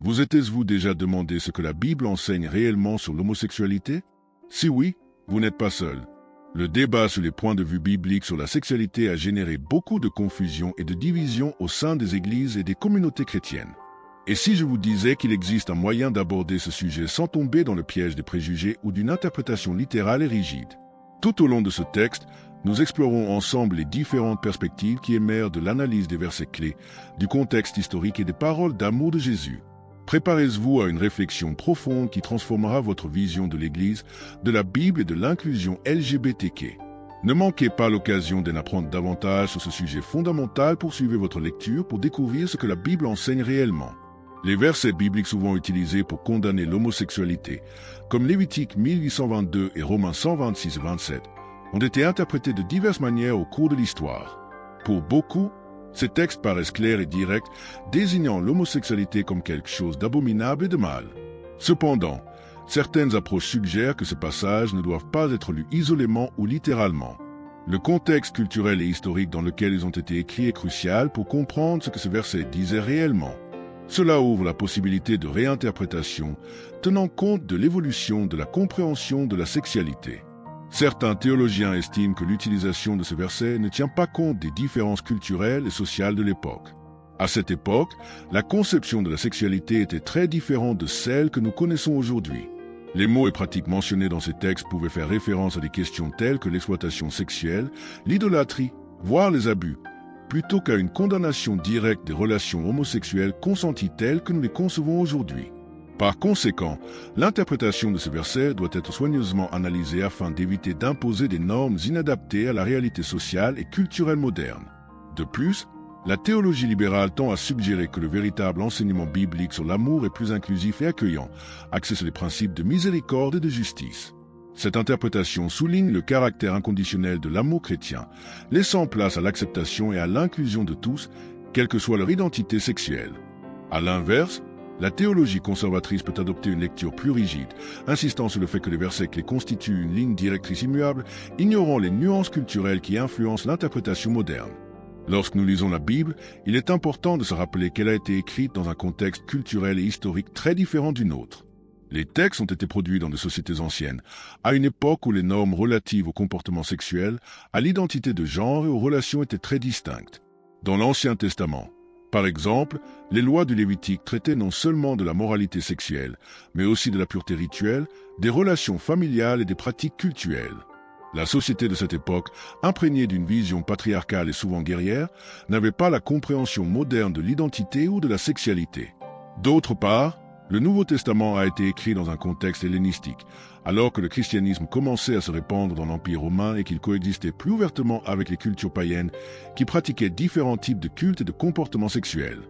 Vous êtes-vous déjà demandé ce que la Bible enseigne réellement sur l'homosexualité? Si oui, vous n'êtes pas seul. Le débat sur les points de vue bibliques sur la sexualité a généré beaucoup de confusion et de division au sein des églises et des communautés chrétiennes. Et si je vous disais qu'il existe un moyen d'aborder ce sujet sans tomber dans le piège des préjugés ou d'une interprétation littérale et rigide? Tout au long de ce texte, nous explorons ensemble les différentes perspectives qui émergent de l'analyse des versets clés, du contexte historique et des paroles d'amour de Jésus. Préparez-vous à une réflexion profonde qui transformera votre vision de l'Église, de la Bible et de l'inclusion LGBTQ. Ne manquez pas l'occasion d'en apprendre davantage sur ce sujet fondamental. Poursuivez votre lecture pour découvrir ce que la Bible enseigne réellement. Les versets bibliques souvent utilisés pour condamner l'homosexualité, comme Lévitique 1822 et Romains 126-27, ont été interprétés de diverses manières au cours de l'histoire. Pour beaucoup, ces textes paraissent clairs et directs, désignant l'homosexualité comme quelque chose d'abominable et de mal. Cependant, certaines approches suggèrent que ces passages ne doivent pas être lus isolément ou littéralement. Le contexte culturel et historique dans lequel ils ont été écrits est crucial pour comprendre ce que ces versets disaient réellement. Cela ouvre la possibilité de réinterprétation, tenant compte de l'évolution de la compréhension de la sexualité. Certains théologiens estiment que l'utilisation de ce verset ne tient pas compte des différences culturelles et sociales de l'époque. À cette époque, la conception de la sexualité était très différente de celle que nous connaissons aujourd'hui. Les mots et pratiques mentionnés dans ces textes pouvaient faire référence à des questions telles que l'exploitation sexuelle, l'idolâtrie, voire les abus, plutôt qu'à une condamnation directe des relations homosexuelles consenties telles que nous les concevons aujourd'hui. Par conséquent, l'interprétation de ce verset doit être soigneusement analysée afin d'éviter d'imposer des normes inadaptées à la réalité sociale et culturelle moderne. De plus, la théologie libérale tend à suggérer que le véritable enseignement biblique sur l'amour est plus inclusif et accueillant, axé sur les principes de miséricorde et de justice. Cette interprétation souligne le caractère inconditionnel de l'amour chrétien, laissant place à l'acceptation et à l'inclusion de tous, quelle que soit leur identité sexuelle. À l'inverse, la théologie conservatrice peut adopter une lecture plus rigide, insistant sur le fait que les versets clés constituent une ligne directrice immuable, ignorant les nuances culturelles qui influencent l'interprétation moderne. Lorsque nous lisons la Bible, il est important de se rappeler qu'elle a été écrite dans un contexte culturel et historique très différent du nôtre. Les textes ont été produits dans des sociétés anciennes, à une époque où les normes relatives au comportement sexuel, à l'identité de genre et aux relations étaient très distinctes. Dans l'Ancien Testament, par exemple, les lois du Lévitique traitaient non seulement de la moralité sexuelle, mais aussi de la pureté rituelle, des relations familiales et des pratiques cultuelles. La société de cette époque, imprégnée d'une vision patriarcale et souvent guerrière, n'avait pas la compréhension moderne de l'identité ou de la sexualité. D'autre part, le Nouveau Testament a été écrit dans un contexte hellénistique, alors que le christianisme commençait à se répandre dans l'Empire romain et qu'il coexistait plus ouvertement avec les cultures païennes qui pratiquaient différents types de cultes et de comportements sexuels.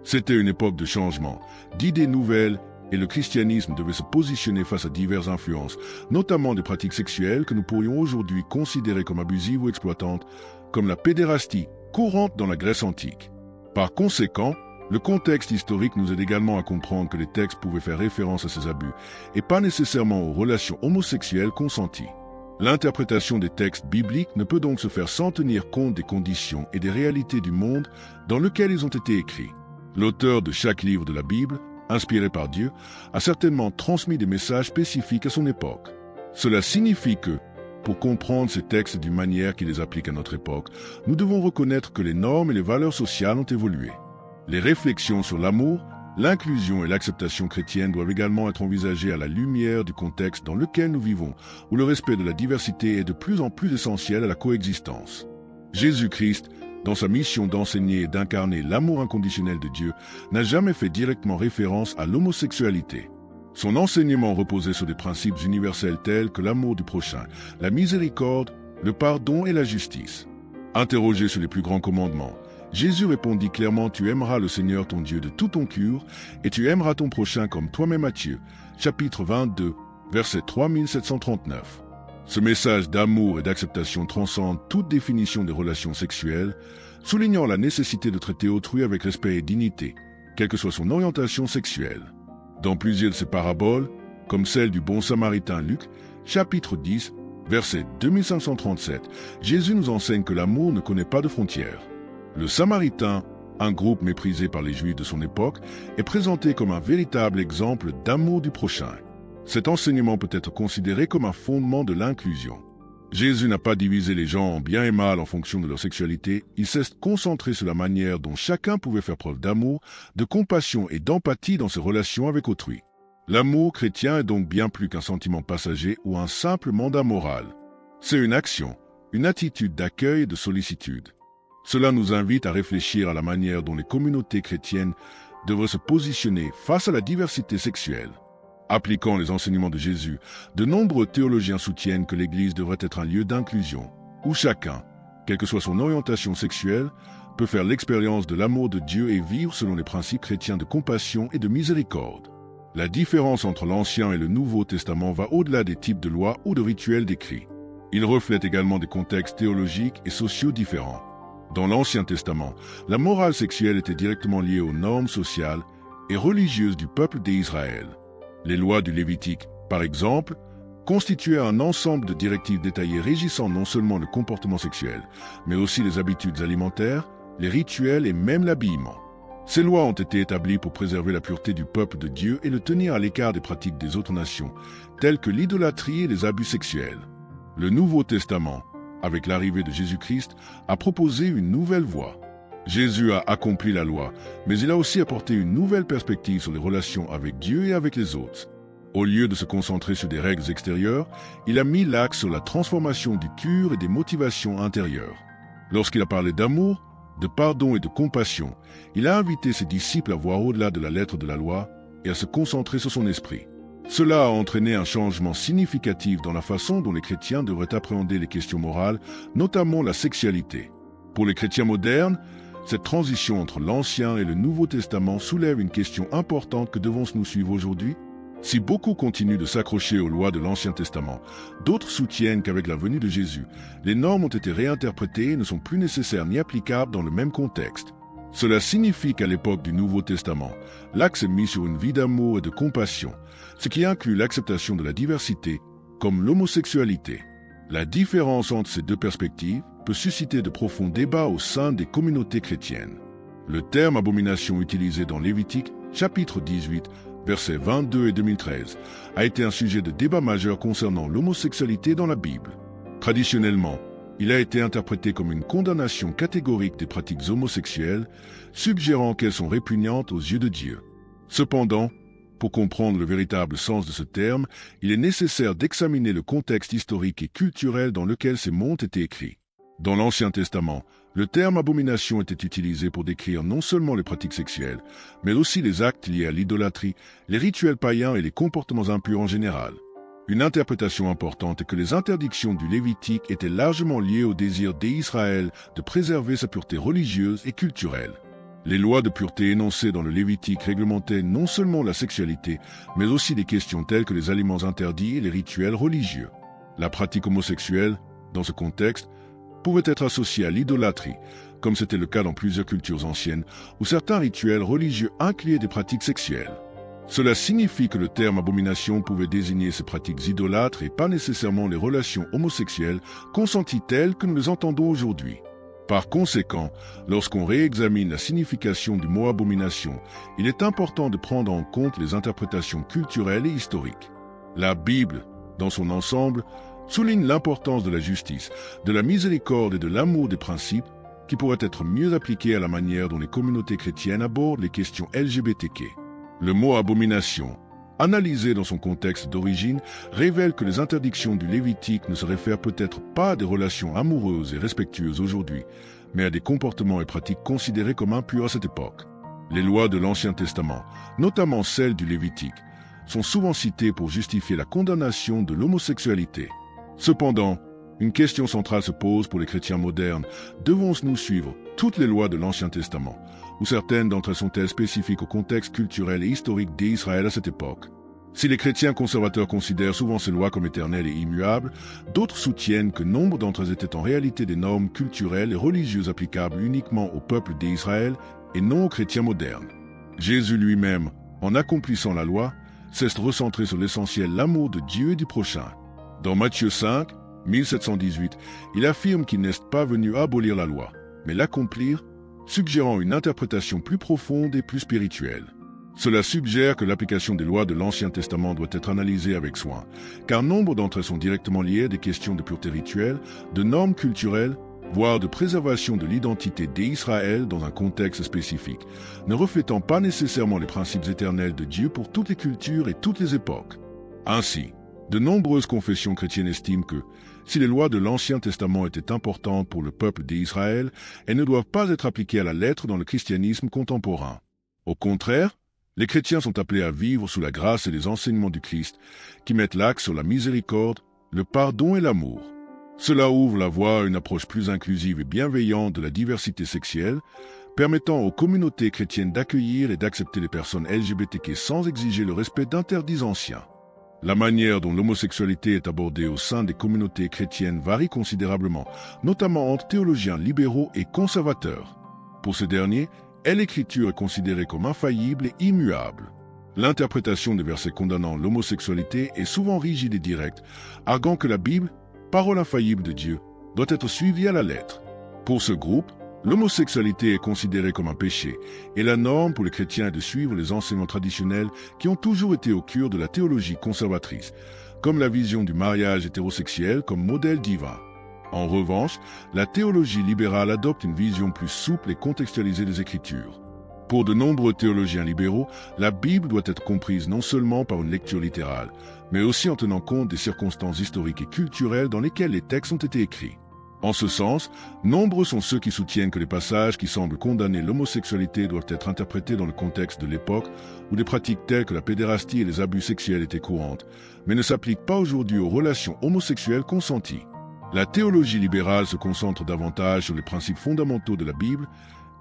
C'était une époque de changement, d'idées nouvelles, et le christianisme devait se positionner face à diverses influences, notamment des pratiques sexuelles que nous pourrions aujourd'hui considérer comme abusives ou exploitantes, comme la pédérastie, courante dans la Grèce antique. Par conséquent, le contexte historique nous aide également à comprendre que les textes pouvaient faire référence à ces abus, et pas nécessairement aux relations homosexuelles consenties. L'interprétation des textes bibliques ne peut donc se faire sans tenir compte des conditions et des réalités du monde dans lequel ils ont été écrits. L'auteur de chaque livre de la Bible, inspiré par Dieu, a certainement transmis des messages spécifiques à son époque. Cela signifie que, pour comprendre ces textes d'une manière qui les applique à notre époque, nous devons reconnaître que les normes et les valeurs sociales ont évolué. Les réflexions sur l'amour, l'inclusion et l'acceptation chrétienne doivent également être envisagées à la lumière du contexte dans lequel nous vivons, où le respect de la diversité est de plus en plus essentiel à la coexistence. Jésus-Christ, dans sa mission d'enseigner et d'incarner l'amour inconditionnel de Dieu, n'a jamais fait directement référence à l'homosexualité. Son enseignement reposait sur des principes universels tels que l'amour du prochain, la miséricorde, le pardon et la justice. Interrogé sur les plus grands commandements, Jésus répondit clairement « Tu aimeras le Seigneur ton Dieu de tout ton cœur et tu aimeras ton prochain comme toi-même. » Matthieu, chapitre 22, verset 3739. Ce message d'amour et d'acceptation transcende toute définition des relations sexuelles, soulignant la nécessité de traiter autrui avec respect et dignité, quelle que soit son orientation sexuelle. Dans plusieurs de ces paraboles, comme celle du bon samaritain Luc, chapitre 10, verset 2537, Jésus nous enseigne que l'amour ne connaît pas de frontières. Le samaritain, un groupe méprisé par les Juifs de son époque, est présenté comme un véritable exemple d'amour du prochain. Cet enseignement peut être considéré comme un fondement de l'inclusion. Jésus n'a pas divisé les gens en bien et mal en fonction de leur sexualité, il s'est concentré sur la manière dont chacun pouvait faire preuve d'amour, de compassion et d'empathie dans ses relations avec autrui. L'amour chrétien est donc bien plus qu'un sentiment passager ou un simple mandat moral. C'est une action, une attitude d'accueil et de sollicitude. Cela nous invite à réfléchir à la manière dont les communautés chrétiennes devraient se positionner face à la diversité sexuelle. Appliquant les enseignements de Jésus, de nombreux théologiens soutiennent que l'Église devrait être un lieu d'inclusion, où chacun, quelle que soit son orientation sexuelle, peut faire l'expérience de l'amour de Dieu et vivre selon les principes chrétiens de compassion et de miséricorde. La différence entre l'Ancien et le Nouveau Testament va au-delà des types de lois ou de rituels décrits. Il reflète également des contextes théologiques et sociaux différents. Dans l'Ancien Testament, la morale sexuelle était directement liée aux normes sociales et religieuses du peuple d'Israël. Les lois du Lévitique, par exemple, constituaient un ensemble de directives détaillées régissant non seulement le comportement sexuel, mais aussi les habitudes alimentaires, les rituels et même l'habillement. Ces lois ont été établies pour préserver la pureté du peuple de Dieu et le tenir à l'écart des pratiques des autres nations, telles que l'idolâtrie et les abus sexuels. Le Nouveau Testament, avec l'arrivée de Jésus-Christ, a proposé une nouvelle voie. Jésus a accompli la loi, mais il a aussi apporté une nouvelle perspective sur les relations avec Dieu et avec les autres. Au lieu de se concentrer sur des règles extérieures, il a mis l'accent sur la transformation du cœur et des motivations intérieures. Lorsqu'il a parlé d'amour, de pardon et de compassion, il a invité ses disciples à voir au-delà de la lettre de la loi et à se concentrer sur son esprit. Cela a entraîné un changement significatif dans la façon dont les chrétiens devraient appréhender les questions morales, notamment la sexualité. Pour les chrétiens modernes, cette transition entre l'Ancien et le Nouveau Testament soulève une question importante que devons-nous suivre aujourd'hui? Si beaucoup continuent de s'accrocher aux lois de l'Ancien Testament, d'autres soutiennent qu'avec la venue de Jésus, les normes ont été réinterprétées et ne sont plus nécessaires ni applicables dans le même contexte. Cela signifie qu'à l'époque du Nouveau Testament, l'accent est mis sur une vie d'amour et de compassion, ce qui inclut l'acceptation de la diversité, comme l'homosexualité. La différence entre ces deux perspectives peut susciter de profonds débats au sein des communautés chrétiennes. Le terme abomination utilisé dans Lévitique, chapitre 18, versets 22 et 2013, a été un sujet de débat majeur concernant l'homosexualité dans la Bible. Traditionnellement, il a été interprété comme une condamnation catégorique des pratiques homosexuelles, suggérant qu'elles sont répugnantes aux yeux de Dieu. Cependant, pour comprendre le véritable sens de ce terme, il est nécessaire d'examiner le contexte historique et culturel dans lequel ces mots ont été écrits. Dans l'Ancien Testament, le terme abomination était utilisé pour décrire non seulement les pratiques sexuelles, mais aussi les actes liés à l'idolâtrie, les rituels païens et les comportements impurs en général. Une interprétation importante est que les interdictions du Lévitique étaient largement liées au désir d'Israël de préserver sa pureté religieuse et culturelle. Les lois de pureté énoncées dans le Lévitique réglementaient non seulement la sexualité, mais aussi des questions telles que les aliments interdits et les rituels religieux. La pratique homosexuelle, dans ce contexte, pouvait être associée à l'idolâtrie, comme c'était le cas dans plusieurs cultures anciennes, où certains rituels religieux incluaient des pratiques sexuelles. Cela signifie que le terme abomination pouvait désigner ces pratiques idolâtres et pas nécessairement les relations homosexuelles consenties telles que nous les entendons aujourd'hui. Par conséquent, lorsqu'on réexamine la signification du mot abomination, il est important de prendre en compte les interprétations culturelles et historiques. La Bible, dans son ensemble, souligne l'importance de la justice, de la miséricorde et de l'amour des principes qui pourraient être mieux appliqués à la manière dont les communautés chrétiennes abordent les questions LGBTQ. Le mot abomination, analysé dans son contexte d'origine, révèle que les interdictions du Lévitique ne se réfèrent peut-être pas à des relations amoureuses et respectueuses aujourd'hui, mais à des comportements et pratiques considérés comme impurs à cette époque. Les lois de l'Ancien Testament, notamment celles du Lévitique, sont souvent citées pour justifier la condamnation de l'homosexualité. Cependant, une question centrale se pose pour les chrétiens modernes. Devons-nous suivre toutes les lois de l'Ancien Testament, ou certaines d'entre elles sont-elles spécifiques au contexte culturel et historique d'Israël à cette époque? Si les chrétiens conservateurs considèrent souvent ces lois comme éternelles et immuables, d'autres soutiennent que nombre d'entre elles étaient en réalité des normes culturelles et religieuses applicables uniquement au peuple d'Israël et non aux chrétiens modernes. Jésus lui-même, en accomplissant la loi, s'est recentré sur l'essentiel, l'amour de Dieu et du prochain. Dans Matthieu 5, 1718, il affirme qu'il n'est pas venu abolir la loi, mais l'accomplir suggérant une interprétation plus profonde et plus spirituelle. Cela suggère que l'application des lois de l'Ancien Testament doit être analysée avec soin, car nombre d'entre elles sont directement liées à des questions de pureté rituelle, de normes culturelles, voire de préservation de l'identité d'Israël dans un contexte spécifique, ne reflétant pas nécessairement les principes éternels de Dieu pour toutes les cultures et toutes les époques. Ainsi, de nombreuses confessions chrétiennes estiment que, si les lois de l'Ancien Testament étaient importantes pour le peuple d'Israël, elles ne doivent pas être appliquées à la lettre dans le christianisme contemporain. Au contraire, les chrétiens sont appelés à vivre sous la grâce et les enseignements du Christ, qui mettent l'accent sur la miséricorde, le pardon et l'amour. Cela ouvre la voie à une approche plus inclusive et bienveillante de la diversité sexuelle, permettant aux communautés chrétiennes d'accueillir et d'accepter les personnes LGBTQ sans exiger le respect d'interdits anciens. La manière dont l'homosexualité est abordée au sein des communautés chrétiennes varie considérablement, notamment entre théologiens libéraux et conservateurs. Pour ces derniers, l'Écriture est considérée comme infaillible et immuable. L'interprétation des versets condamnant l'homosexualité est souvent rigide et directe, arguant que la Bible, parole infaillible de Dieu, doit être suivie à la lettre. Pour ce groupe, l'homosexualité est considérée comme un péché, et la norme pour les chrétiens est de suivre les enseignements traditionnels qui ont toujours été au cœur de la théologie conservatrice, comme la vision du mariage hétérosexuel comme modèle divin. En revanche, la théologie libérale adopte une vision plus souple et contextualisée des Écritures. Pour de nombreux théologiens libéraux, la Bible doit être comprise non seulement par une lecture littérale, mais aussi en tenant compte des circonstances historiques et culturelles dans lesquelles les textes ont été écrits. En ce sens, nombreux sont ceux qui soutiennent que les passages qui semblent condamner l'homosexualité doivent être interprétés dans le contexte de l'époque où des pratiques telles que la pédérastie et les abus sexuels étaient courantes, mais ne s'appliquent pas aujourd'hui aux relations homosexuelles consenties. La théologie libérale se concentre davantage sur les principes fondamentaux de la Bible,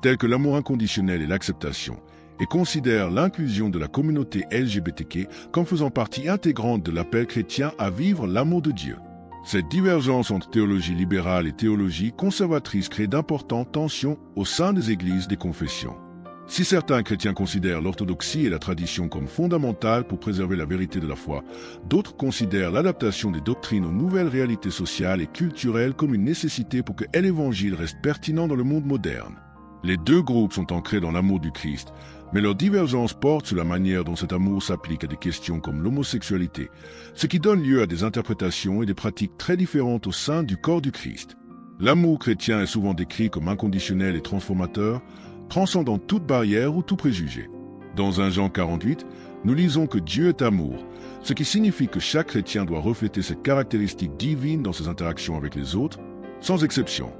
tels que l'amour inconditionnel et l'acceptation, et considère l'inclusion de la communauté LGBTQ comme faisant partie intégrante de l'appel chrétien à vivre l'amour de Dieu. Cette divergence entre théologie libérale et théologie conservatrice crée d'importantes tensions au sein des églises des confessions. Si certains chrétiens considèrent l'orthodoxie et la tradition comme fondamentales pour préserver la vérité de la foi, d'autres considèrent l'adaptation des doctrines aux nouvelles réalités sociales et culturelles comme une nécessité pour que l'Évangile reste pertinent dans le monde moderne. Les deux groupes sont ancrés dans l'amour du Christ, mais leurs divergences portent sur la manière dont cet amour s'applique à des questions comme l'homosexualité, ce qui donne lieu à des interprétations et des pratiques très différentes au sein du corps du Christ. L'amour chrétien est souvent décrit comme inconditionnel et transformateur, transcendant toute barrière ou tout préjugé. Dans 1 Jean 48, nous lisons que Dieu est amour, ce qui signifie que chaque chrétien doit refléter cette caractéristique divine dans ses interactions avec les autres, sans exception.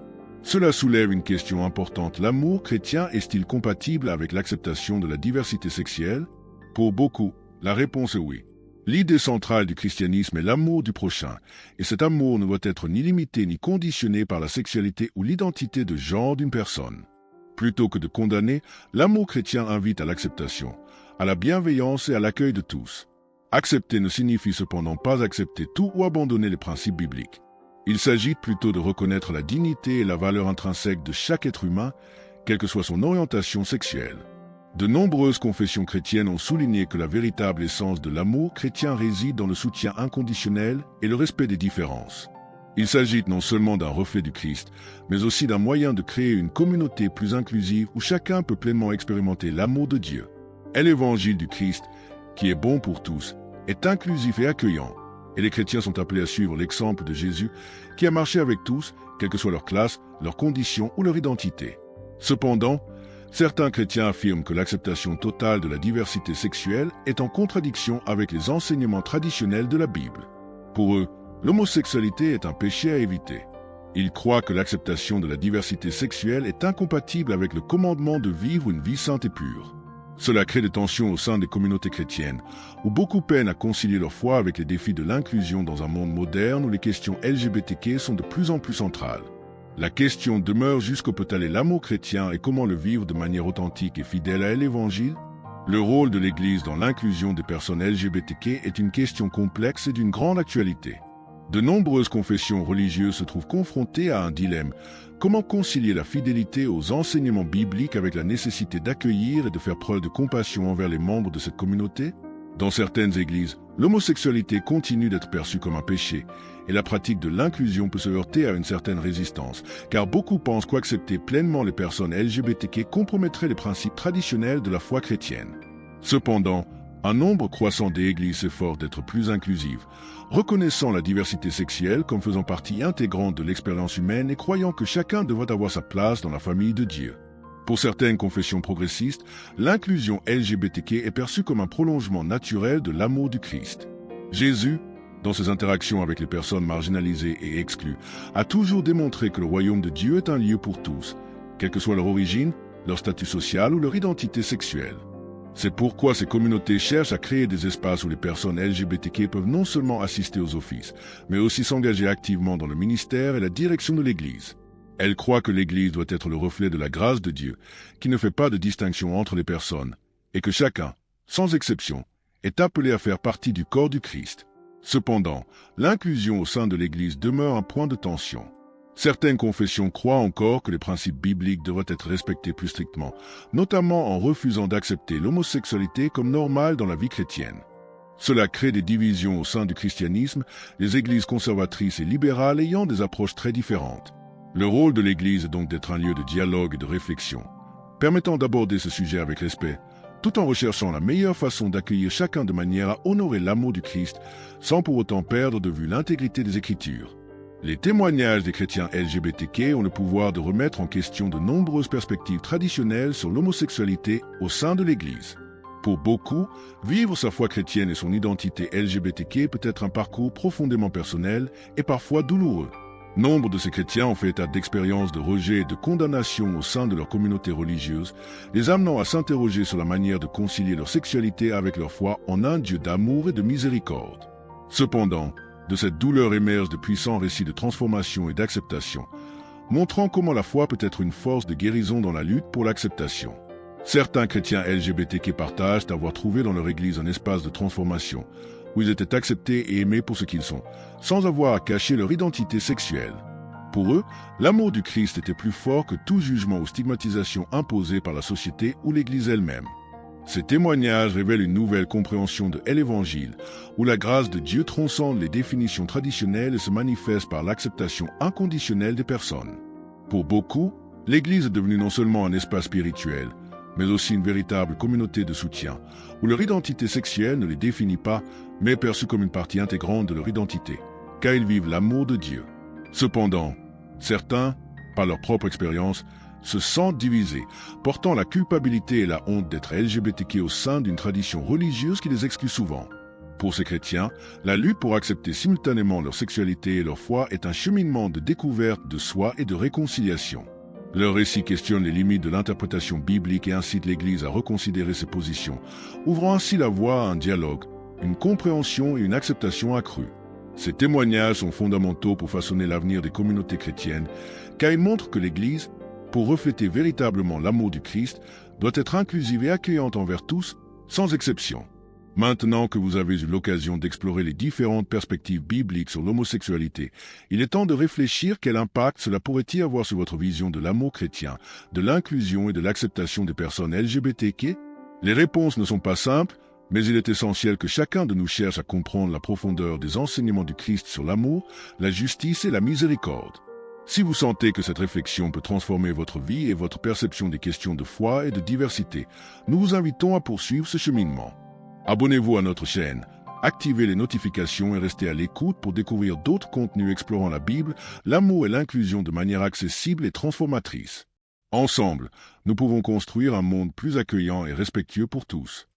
Cela soulève une question importante. L'amour chrétien est-il compatible avec l'acceptation de la diversité sexuelle? Pour beaucoup, la réponse est oui. L'idée centrale du christianisme est l'amour du prochain, et cet amour ne doit être ni limité ni conditionné par la sexualité ou l'identité de genre d'une personne. Plutôt que de condamner, l'amour chrétien invite à l'acceptation, à la bienveillance et à l'accueil de tous. Accepter ne signifie cependant pas accepter tout ou abandonner les principes bibliques. Il s'agit plutôt de reconnaître la dignité et la valeur intrinsèque de chaque être humain, quelle que soit son orientation sexuelle. De nombreuses confessions chrétiennes ont souligné que la véritable essence de l'amour chrétien réside dans le soutien inconditionnel et le respect des différences. Il s'agit non seulement d'un reflet du Christ, mais aussi d'un moyen de créer une communauté plus inclusive où chacun peut pleinement expérimenter l'amour de Dieu. Et l'Évangile du Christ, qui est bon pour tous, est inclusif et accueillant. Et les chrétiens sont appelés à suivre l'exemple de Jésus, qui a marché avec tous, quelle que soit leur classe, leur condition ou leur identité. Cependant, certains chrétiens affirment que l'acceptation totale de la diversité sexuelle est en contradiction avec les enseignements traditionnels de la Bible. Pour eux, l'homosexualité est un péché à éviter. Ils croient que l'acceptation de la diversité sexuelle est incompatible avec le commandement de vivre une vie sainte et pure. Cela crée des tensions au sein des communautés chrétiennes, où beaucoup peinent à concilier leur foi avec les défis de l'inclusion dans un monde moderne où les questions LGBTQ sont de plus en plus centrales. La question demeure jusqu'où peut aller l'amour chrétien et comment le vivre de manière authentique et fidèle à l'Évangile. Le rôle de l'Église dans l'inclusion des personnes LGBTQ est une question complexe et d'une grande actualité. De nombreuses confessions religieuses se trouvent confrontées à un dilemme. Comment concilier la fidélité aux enseignements bibliques avec la nécessité d'accueillir et de faire preuve de compassion envers les membres de cette communauté? Dans certaines églises, l'homosexualité continue d'être perçue comme un péché, et la pratique de l'inclusion peut se heurter à une certaine résistance, car beaucoup pensent qu'accepter pleinement les personnes LGBTQ compromettrait les principes traditionnels de la foi chrétienne. Cependant, un nombre croissant d'églises s'efforcent d'être plus inclusives, reconnaissant la diversité sexuelle comme faisant partie intégrante de l'expérience humaine et croyant que chacun devrait avoir sa place dans la famille de Dieu. Pour certaines confessions progressistes, l'inclusion LGBTQ est perçue comme un prolongement naturel de l'amour du Christ. Jésus, dans ses interactions avec les personnes marginalisées et exclues, a toujours démontré que le royaume de Dieu est un lieu pour tous, quelle que soit leur origine, leur statut social ou leur identité sexuelle. C'est pourquoi ces communautés cherchent à créer des espaces où les personnes LGBTQ peuvent non seulement assister aux offices, mais aussi s'engager activement dans le ministère et la direction de l'Église. Elles croient que l'Église doit être le reflet de la grâce de Dieu, qui ne fait pas de distinction entre les personnes, et que chacun, sans exception, est appelé à faire partie du corps du Christ. Cependant, l'inclusion au sein de l'Église demeure un point de tension. Certaines confessions croient encore que les principes bibliques devraient être respectés plus strictement, notamment en refusant d'accepter l'homosexualité comme normale dans la vie chrétienne. Cela crée des divisions au sein du christianisme, les églises conservatrices et libérales ayant des approches très différentes. Le rôle de l'Église est donc d'être un lieu de dialogue et de réflexion, permettant d'aborder ce sujet avec respect, tout en recherchant la meilleure façon d'accueillir chacun de manière à honorer l'amour du Christ, sans pour autant perdre de vue l'intégrité des Écritures. Les témoignages des chrétiens LGBTQ ont le pouvoir de remettre en question de nombreuses perspectives traditionnelles sur l'homosexualité au sein de l'Église. Pour beaucoup, vivre sa foi chrétienne et son identité LGBTQ peut être un parcours profondément personnel et parfois douloureux. Nombre de ces chrétiens ont fait état d'expériences de rejet et de condamnation au sein de leur communauté religieuse, les amenant à s'interroger sur la manière de concilier leur sexualité avec leur foi en un Dieu d'amour et de miséricorde. Cependant, de cette douleur émergent de puissants récits de transformation et d'acceptation, montrant comment la foi peut être une force de guérison dans la lutte pour l'acceptation. Certains chrétiens LGBTQ partagent avoir trouvé dans leur église un espace de transformation, où ils étaient acceptés et aimés pour ce qu'ils sont, sans avoir à cacher leur identité sexuelle. Pour eux, l'amour du Christ était plus fort que tout jugement ou stigmatisation imposée par la société ou l'Église elle-même. Ces témoignages révèlent une nouvelle compréhension de l'Évangile, où la grâce de Dieu transcende les définitions traditionnelles et se manifeste par l'acceptation inconditionnelle des personnes. Pour beaucoup, l'Église est devenue non seulement un espace spirituel, mais aussi une véritable communauté de soutien, où leur identité sexuelle ne les définit pas, mais est perçue comme une partie intégrante de leur identité, car ils vivent l'amour de Dieu. Cependant, certains, par leur propre expérience, se sentent divisés, portant la culpabilité et la honte d'être LGBTQ au sein d'une tradition religieuse qui les exclut souvent. Pour ces chrétiens, la lutte pour accepter simultanément leur sexualité et leur foi est un cheminement de découverte de soi et de réconciliation. Leur récit questionne les limites de l'interprétation biblique et incite l'Église à reconsidérer ses positions, ouvrant ainsi la voie à un dialogue, une compréhension et une acceptation accrue. Ces témoignages sont fondamentaux pour façonner l'avenir des communautés chrétiennes, car ils montrent que l'Église, pour refléter véritablement l'amour du Christ, doit être inclusive et accueillante envers tous, sans exception. Maintenant que vous avez eu l'occasion d'explorer les différentes perspectives bibliques sur l'homosexualité, il est temps de réfléchir quel impact cela pourrait-il avoir sur votre vision de l'amour chrétien, de l'inclusion et de l'acceptation des personnes LGBTQ. Les réponses ne sont pas simples, mais il est essentiel que chacun de nous cherche à comprendre la profondeur des enseignements du Christ sur l'amour, la justice et la miséricorde. Si vous sentez que cette réflexion peut transformer votre vie et votre perception des questions de foi et de diversité, nous vous invitons à poursuivre ce cheminement. Abonnez-vous à notre chaîne, activez les notifications et restez à l'écoute pour découvrir d'autres contenus explorant la Bible, l'amour et l'inclusion de manière accessible et transformatrice. Ensemble, nous pouvons construire un monde plus accueillant et respectueux pour tous.